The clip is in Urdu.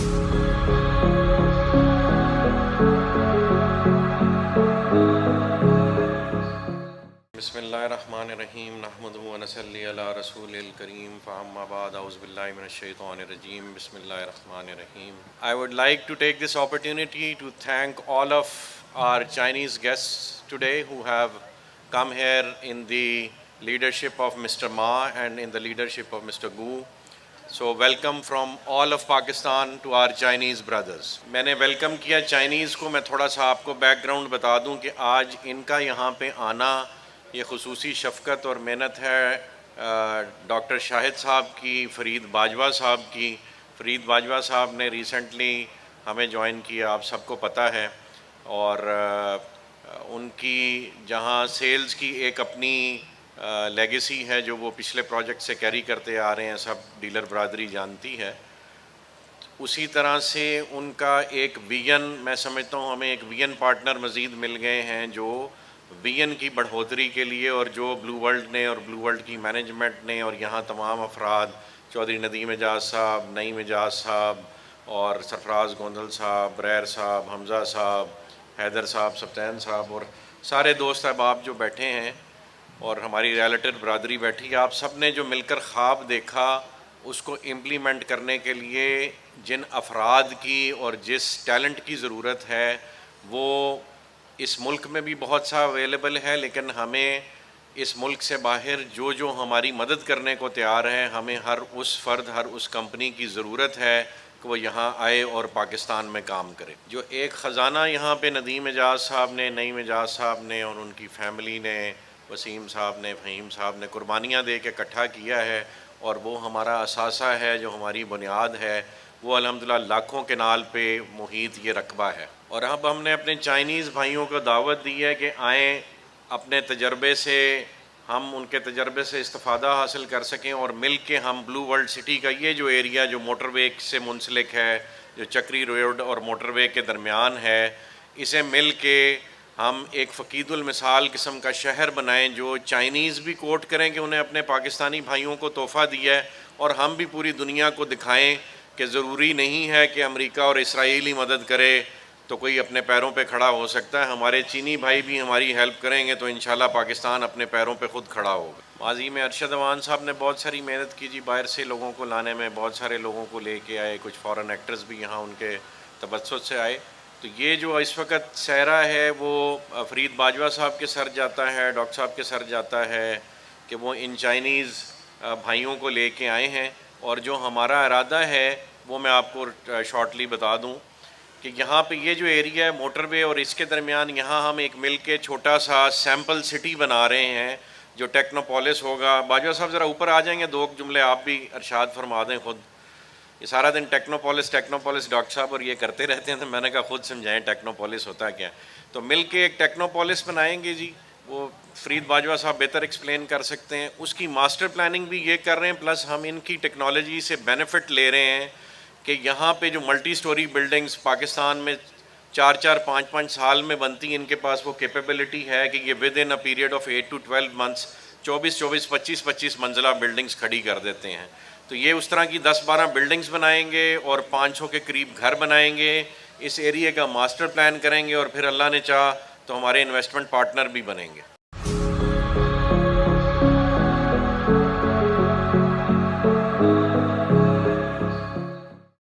بسم اللہ الرحمن الرحیم نحمدہ ونصلی علی رسول الکریم فاما بعد اعوذ باللہ من الشیطان الرجیم بسم اللہ الرحمن الرحیم. I would like to take this opportunity to thank all of our Chinese guests today who have come here in the leadership of Mr. Ma and in the leadership of Mr. Gu. So welcome from all of Pakistan to our Chinese brothers. میں نے ویلکم کیا چائنیز کو. میں تھوڑا سا آپ کو بیک گراؤنڈ بتا دوں کہ آج ان کا یہاں پہ آنا یہ خصوصی شفقت اور محنت ہے ڈاکٹر شاہد صاحب کی، فرید باجوہ صاحب کی. فرید باجوہ صاحب نے ریسنٹلی ہمیں جوائن کیا، آپ سب کو پتہ ہے، اور ان کی جہاں سیلز کی ایک اپنی لیگیسی ہے جو وہ پچھلے پروجیکٹ سے کیری کرتے آ رہے ہیں، سب ڈیلر برادری جانتی ہے. اسی طرح سے ان کا ایک ویژن، میں سمجھتا ہوں ہمیں ایک ویژن پارٹنر مزید مل گئے ہیں جو ویژن کی بڑھوتری کے لیے، اور جو بلو ورلڈ نے اور بلو ورلڈ کی مینجمنٹ نے اور یہاں تمام افراد، چودھری ندیم اعجاز صاحب، نعیم اعجاز صاحب اور سرفراز گوندل صاحب، بریر صاحب، حمزہ صاحب، حیدر صاحب، سبطین صاحب اور سارے دوست احباب جو بیٹھے ہیں اور ہماری ریلیٹڈ برادری بیٹھی، آپ سب نے جو مل کر خواب دیکھا اس کو امپلیمنٹ کرنے کے لیے جن افراد کی اور جس ٹیلنٹ کی ضرورت ہے وہ اس ملک میں بھی بہت سا اویلیبل ہے، لیکن ہمیں اس ملک سے باہر جو ہماری مدد کرنے کو تیار ہے، ہمیں ہر اس فرد، ہر اس کمپنی کی ضرورت ہے کہ وہ یہاں آئے اور پاکستان میں کام کرے. جو ایک خزانہ یہاں پہ ندیم اعجاز صاحب نے، نعیم اعجاز صاحب نے اور ان کی فیملی نے، وسیم صاحب نے، فہیم صاحب نے قربانیاں دے کے اکٹھا کیا ہے، اور وہ ہمارا اثاثہ ہے، جو ہماری بنیاد ہے، وہ الحمدللہ لاکھوں کنال پہ محیط یہ رقبہ ہے. اور اب ہم نے اپنے چائنیز بھائیوں کو دعوت دی ہے کہ آئیں، اپنے تجربے سے، ہم ان کے تجربے سے استفادہ حاصل کر سکیں، اور مل کے ہم بلو ورلڈ سٹی کا یہ جو ایریا جو موٹر وے سے منسلک ہے، جو چکری روڈ اور موٹر وے کے درمیان ہے، اسے مل کے ہم ایک فقید المثال قسم کا شہر بنائیں جو چائنیز بھی کوٹ کریں کہ انہیں اپنے پاکستانی بھائیوں کو تحفہ دیا ہے، اور ہم بھی پوری دنیا کو دکھائیں کہ ضروری نہیں ہے کہ امریکہ اور اسرائیل ہی مدد کرے تو کوئی اپنے پیروں پہ کھڑا ہو سکتا ہے. ہمارے چینی بھائی بھی ہماری ہیلپ کریں گے تو انشاءاللہ پاکستان اپنے پیروں پہ خود کھڑا ہوگا. ماضی میں ارشد اوان صاحب نے بہت ساری محنت کی جی، باہر سے لوگوں کو لانے میں، بہت سارے لوگوں کو لے کے آئے، کچھ فارن ایکٹرز بھی یہاں ان کے تبسط سے آئے. تو یہ جو اس وقت سہرا ہے وہ فرید باجوہ صاحب کے سر جاتا ہے، ڈاکٹر صاحب کے سر جاتا ہے کہ وہ ان چائنیز بھائیوں کو لے کے آئے ہیں. اور جو ہمارا ارادہ ہے وہ میں آپ کو شارٹلی بتا دوں کہ یہاں پہ یہ جو ایریا ہے موٹر وے اور اس کے درمیان، یہاں ہم ایک مل کے چھوٹا سا سیمپل سٹی بنا رہے ہیں جو ٹیکنوپولس ہوگا. باجوہ صاحب ذرا اوپر آ جائیں گے، دو جملے آپ بھی ارشاد فرما دیں خود. یہ سارا دن ٹیکنوپولس ڈاکٹر صاحب اور یہ کرتے رہتے ہیں، تو میں نے کہا خود سمجھائیں ٹیکنوپولس ہوتا کیا. تو مل کے ایک ٹیکنوپولس بنائیں گے جی، وہ فرید باجوہ صاحب بہتر ایکسپلین کر سکتے ہیں. اس کی ماسٹر پلاننگ بھی یہ کر رہے ہیں، پلس ہم ان کی ٹیکنالوجی سے بینیفٹ لے رہے ہیں کہ یہاں پہ جو ملٹی سٹوری بلڈنگز پاکستان میں 4-5 سال میں بنتی، ان کے پاس وہ کیپیبلٹی ہے کہ یہ with in a period of 8 to 12 months 24-25 منزلہ بلڈنگز کھڑی کر دیتے ہیں. تو یہ اس طرح کی 10-12 بلڈنگز بنائیں گے اور 500 کے قریب گھر بنائیں گے. اس ایریے کا ماسٹر پلان کریں گے اور پھر اللہ نے چاہا تو ہمارے انویسٹمنٹ پارٹنر بھی بنیں گے.